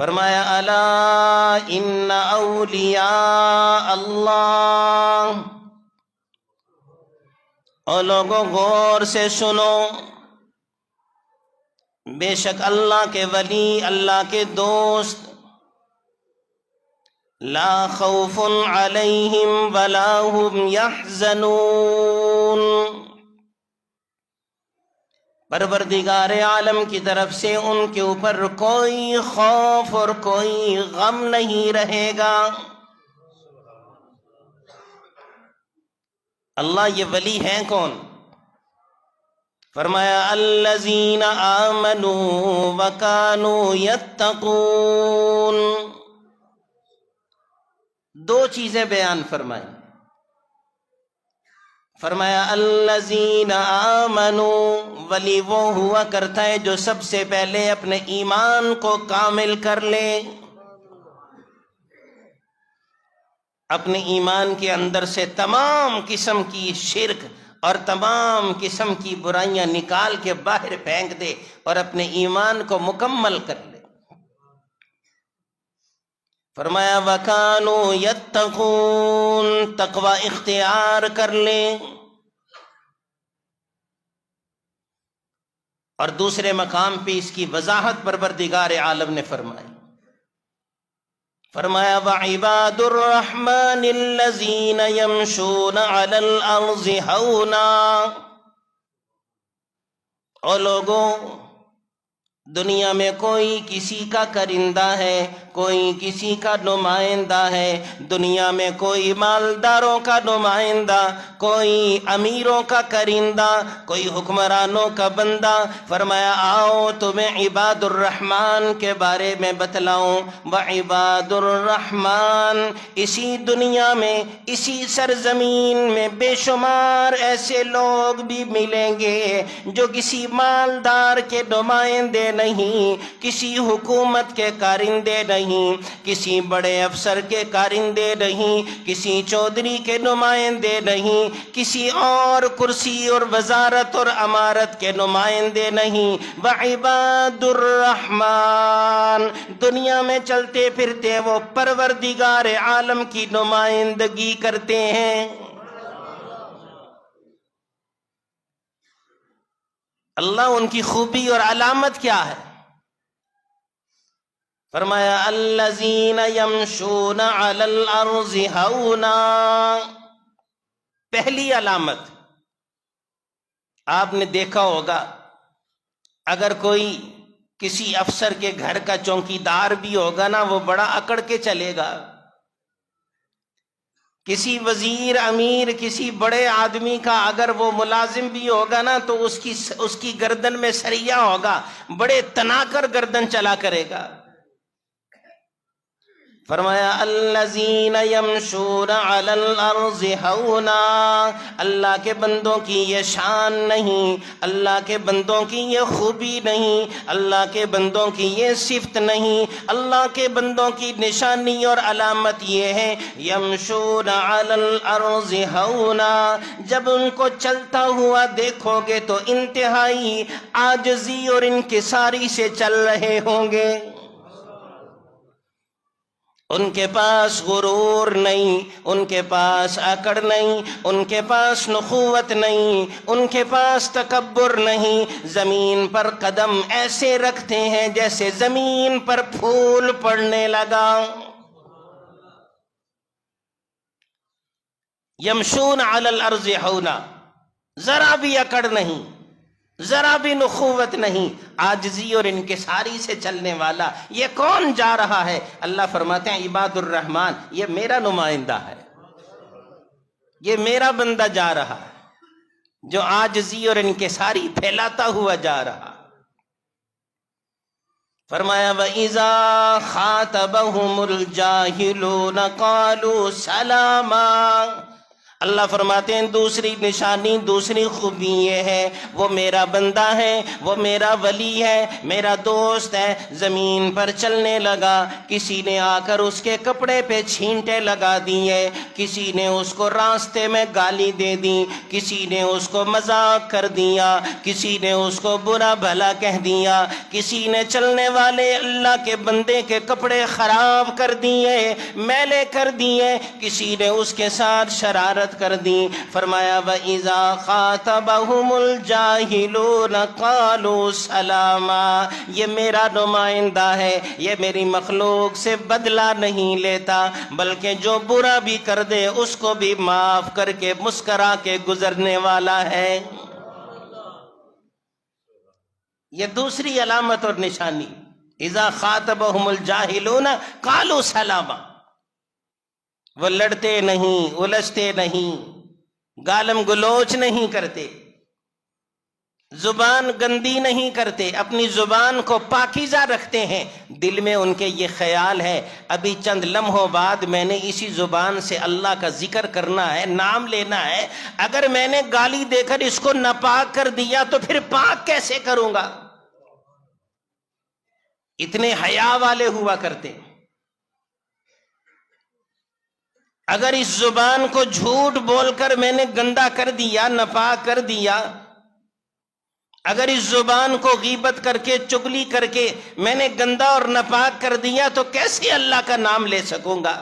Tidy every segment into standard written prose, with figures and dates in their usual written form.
فرمایا الا ان اولیاء اللہ، اور لوگوں غور سے سنو، بے شک اللہ کے ولی، اللہ کے دوست، لا خوف علیہم ولا هم یحزنون، پروردگار عالم کی طرف سے ان کے اوپر کوئی خوف اور کوئی غم نہیں رہے گا۔ اللہ یہ ولی ہیں کون؟ فرمایا الذین آمنوا وکانوا یتقون، دو چیزیں بیان فرمائیں۔ فرمایا الذین آمنوا، ولی وہ ہوا کرتا ہے جو سب سے پہلے اپنے ایمان کو کامل کر لے، اپنے ایمان کے اندر سے تمام قسم کی شرک اور تمام قسم کی برائیاں نکال کے باہر پھینک دے اور اپنے ایمان کو مکمل کر لے۔ فرمایا وَكَانُوا يَتَّقُونَ، تقوی اختیار کر لے۔ اور دوسرے مقام پہ اس کی وضاحت پروردگار عالم نے فرمائی، فرمایا وَعِبَادُ الرَّحْمَنِ الَّذِينَ يَمْشُونَ عَلَى الْأَرْضِ هَوْنًا، اور لوگوں، دنیا میں کوئی کسی کا کرندہ ہے، کوئی کسی کا نمائندہ ہے، دنیا میں کوئی مالداروں کا نمائندہ، کوئی امیروں کا کرندہ، کوئی حکمرانوں کا بندہ۔ فرمایا آؤ تمہیں عباد الرحمن کے بارے میں بتلاؤں۔ وعباد الرحمن، اسی دنیا میں، اسی سرزمین میں بے شمار ایسے لوگ بھی ملیں گے جو کسی مالدار کے نمائندے نہیں، کسی حکومت کے کارندے نہیں، کسی بڑے افسر کے کارندے نہیں، کسی چودھری کے نمائندے نہیں، کسی اور کرسی اور وزارت اور امارت کے نمائندے نہیں۔ وعباد الرحمن، دنیا میں چلتے پھرتے وہ پروردگار عالم کی نمائندگی کرتے ہیں۔ اللہ ان کی خوبی اور علامت کیا ہے؟ فرمایا الذین یمشون علی الارض ہونا، پہلی علامت آپ نے دیکھا ہوگا، اگر کوئی کسی افسر کے گھر کا چوکیدار بھی ہوگا نا، وہ بڑا اکڑ کے چلے گا۔ کسی وزیر، امیر، کسی بڑے آدمی کا اگر وہ ملازم بھی ہوگا نا تو اس کی گردن میں سریا ہوگا، بڑے تنا کر گردن چلا کرے گا۔ فرمایا الذین یمشون علی الارض ہونا، اللہ کے بندوں کی یہ شان نہیں، اللہ کے بندوں کی یہ خوبی نہیں، اللہ کے بندوں کی یہ صفت نہیں، اللہ کے بندوں کی نشانی اور علامت یہ ہے یمشون علی الارض ہونا، جب ان کو چلتا ہوا دیکھو گے تو انتہائی عاجزی اور انکساری سے چل رہے ہوں گے۔ ان کے پاس غرور نہیں، ان کے پاس اکڑ نہیں، ان کے پاس نخوت نہیں، ان کے پاس تکبر نہیں، زمین پر قدم ایسے رکھتے ہیں جیسے زمین پر پھول پڑنے لگا۔ یمشون علی الارض ہونا، ذرا بھی اکڑ نہیں، ذرا بھی نخوت نہیں، عاجزی اور انکساری سے چلنے والا۔ یہ کون جا رہا ہے؟ اللہ فرماتے ہیں عباد الرحمن، یہ میرا نمائندہ ہے، یہ میرا بندہ جا رہا ہے جو عاجزی اور انکساری پھیلاتا ہوا جا رہا۔ فرمایا وَإِذَا خَاطَبَهُمُ الْجَاهِلُونَ قَالُوا سَلَامًا، اللہ فرماتے ہیں دوسری نشانی، دوسری خوبی یہ ہے وہ میرا بندہ ہے، وہ میرا ولی ہے، میرا دوست ہے۔ زمین پر چلنے لگا، کسی نے آ کر اس کے کپڑے پہ چھینٹے لگا دیے، کسی نے اس کو راستے میں گالی دے دی، کسی نے اس کو مذاق کر دیا، کسی نے اس کو برا بھلا کہہ دیا، کسی نے چلنے والے اللہ کے بندے کے کپڑے خراب کر دیے، میلے کر دیے، کسی نے اس کے ساتھ شرارت کر دی۔ فرمایا وَإِذَا خَاطَبَهُمُ الْجَاهِلُونَ قَالُوا سَلَامًا، یہ میرا نمائندہ ہے، یہ میری مخلوق سے بدلہ نہیں لیتا، بلکہ جو برا بھی کر دے اس کو بھی معاف کر کے مسکرا کے گزرنے والا ہے۔ یہ دوسری علامت اور نشانی، اذا خاطبہم الجاہلون قالوا سلاما، وہ لڑتے نہیں، الجھتے نہیں، گالم گلوچ نہیں کرتے، زبان گندی نہیں کرتے، اپنی زبان کو پاکیزہ رکھتے ہیں۔ دل میں ان کے یہ خیال ہے ابھی چند لمحوں بعد میں نے اسی زبان سے اللہ کا ذکر کرنا ہے، نام لینا ہے، اگر میں نے گالی دے کر اس کو ناپاک کر دیا تو پھر پاک کیسے کروں گا؟ اتنے حیا والے ہوا کرتے۔ اگر اس زبان کو جھوٹ بول کر میں نے گندا کر دیا، ناپاک کر دیا، اگر اس زبان کو غیبت کر کے، چغلی کر کے میں نے گندا اور ناپاک کر دیا تو کیسے اللہ کا نام لے سکوں گا؟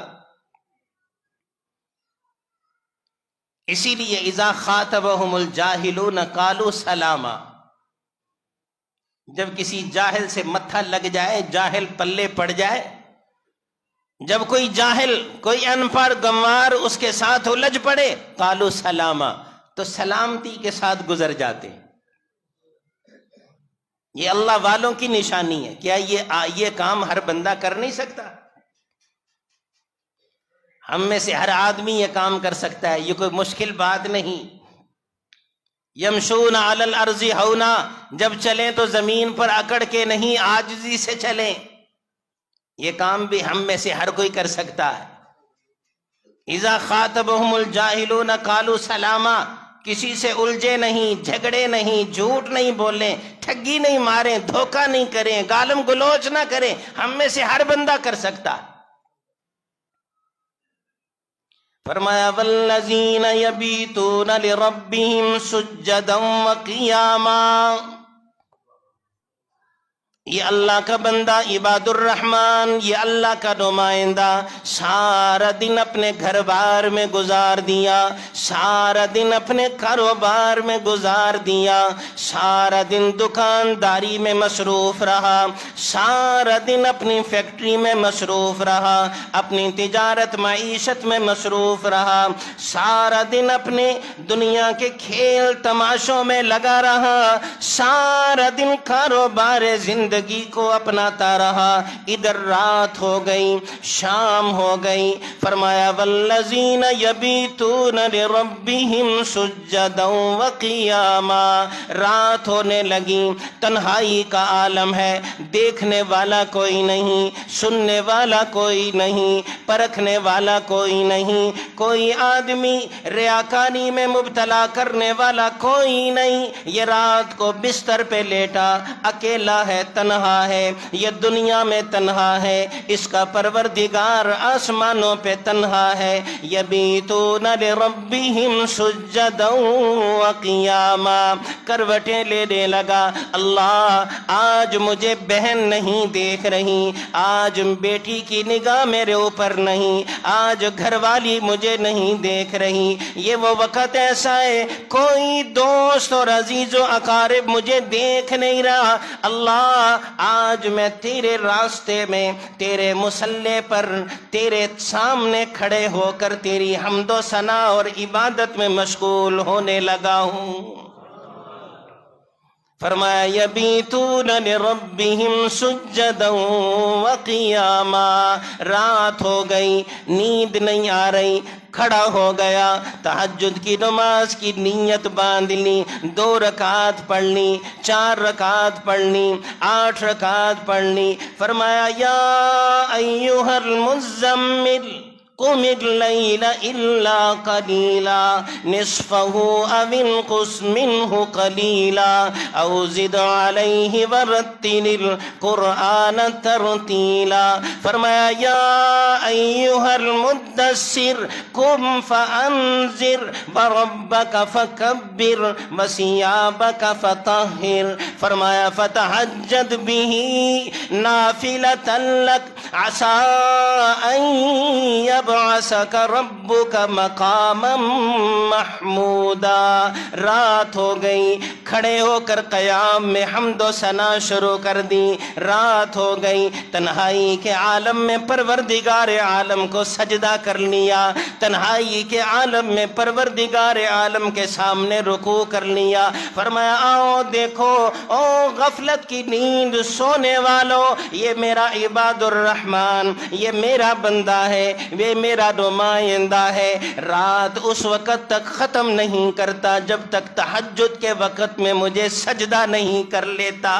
اسی لیے اذا خاطبہم الجاہلون قالوا سلاما، جب کسی جاہل سے متھا لگ جائے، جاہل پلے پڑ جائے، جب کوئی جاہل، کوئی ان پڑھ گنوار اس کے ساتھ الجھ پڑے، قالوا سلاما، تو سلامتی کے ساتھ گزر جاتے۔ یہ اللہ والوں کی نشانی ہے۔ کیا یہ کام ہر بندہ کر نہیں سکتا؟ ہم میں سے ہر آدمی یہ کام کر سکتا ہے، یہ کوئی مشکل بات نہیں۔ یمشون علی الارض ہونا، جب چلیں تو زمین پر اکڑ کے نہیں، عاجزی سے چلیں۔ یہ کام بھی ہم میں سے ہر کوئی کر سکتا ہے۔ اذا خاطبہم الجاہلون قالوا سلاما، کسی سے الجھے نہیں، جھگڑے نہیں، جھوٹ نہیں بولیں، ٹھگی نہیں ماریں، دھوکہ نہیں کریں، گالم گلوچ نہ کریں، ہم میں سے ہر بندہ کر سکتا ہے۔ فرمایا والذین یبیتون لربہم سجدا وقیاما، یہ اللہ کا بندہ عباد الرحمن، یہ اللہ کا نمائندہ سارا دن اپنے گھر بار میں گزار دیا، سارا دن اپنے کاروبار میں گزار دیا، سارا دن دکانداری میں مصروف رہا، سارا دن اپنی فیکٹری میں مصروف رہا، اپنی تجارت معیشت میں مصروف رہا، سارا دن اپنے دنیا کے کھیل تماشوں میں لگا رہا، سارا دن کاروبار زندگی کو اپناتا رہا، ادھر رات ہو گئی، شام ہو گئی، فرمایا والذین یبیتون لربہم سجدا وقیاما، رات ہونے لگی، تنہائی کا عالم ہے، دیکھنے والا کوئی نہیں، سننے والا کوئی نہیں، پرکھنے والا کوئی نہیں، کوئی آدمی ریاکاری میں مبتلا کرنے والا کوئی نہیں۔ یہ رات کو بستر پہ لیٹا اکیلا ہے، تنہا ہے، یہ دنیا میں تنہا ہے، اس کا پروردگار آسمانوں پہ تنہا ہے۔ یبیتون لربہم سجدا وقیاما، کروٹیں لینے لگا، اللہ آج مجھے بہن نہیں دیکھ رہی، آج بیٹی کی نگاہ میرے اوپر نہیں، آج گھر والی مجھے نہیں دیکھ رہی، یہ وہ وقت ایسا ہے کوئی دوست اور عزیز و اقارب مجھے دیکھ نہیں رہا، اللہ آج میں تیرے راستے میں، تیرے مصلی پر، تیرے سامنے کھڑے ہو کر تیری حمد و ثنا اور عبادت میں مشغول ہونے لگا ہوں۔ فرمایا یبیتون لربہم سجدا وقیاما، رات ہو گئی، نیند نہیں آ رہی، کھڑا ہو گیا، تہجد کی نماز کی نیت باندھ لی، 2 رکعت پڑھ لی، 4 رکعت پڑھ لی، 8 رکعت پڑھ لی، فرمایا یا ایھا المزمل قم الليل إلا قليلا نصفه أو انقص منه قليلا أو زد عليه ورتل القرآن ترتیلا. فرمایا یا ایھا المدثر قم فانذر وربک فکبر وثیابک فطہر. فرمایا فتہجد بہ نافلۃ لک عسى ان یبعثک ربک مقاما محمودا. رات ہو گئی، کھڑے ہو کر قیام میں حمد و ثنا شروع کر دی. رات ہو گئی، تنہائی کے عالم میں پروردگار عالم کو سجدہ کر لیا. تنہائی کے عالم میں پروردگار عالم کے سامنے رکوع کر لیا. فرمایا آؤ دیکھو، او غفلت کی نیند سونے والوں، یہ میرا عباد الرحمن، یہ میرا بندہ ہے، یہ میرا نمائندہ ہے. رات اس وقت تک ختم نہیں کرتا جب تک تہجد کے وقت میں مجھے سجدہ نہیں کر لیتا.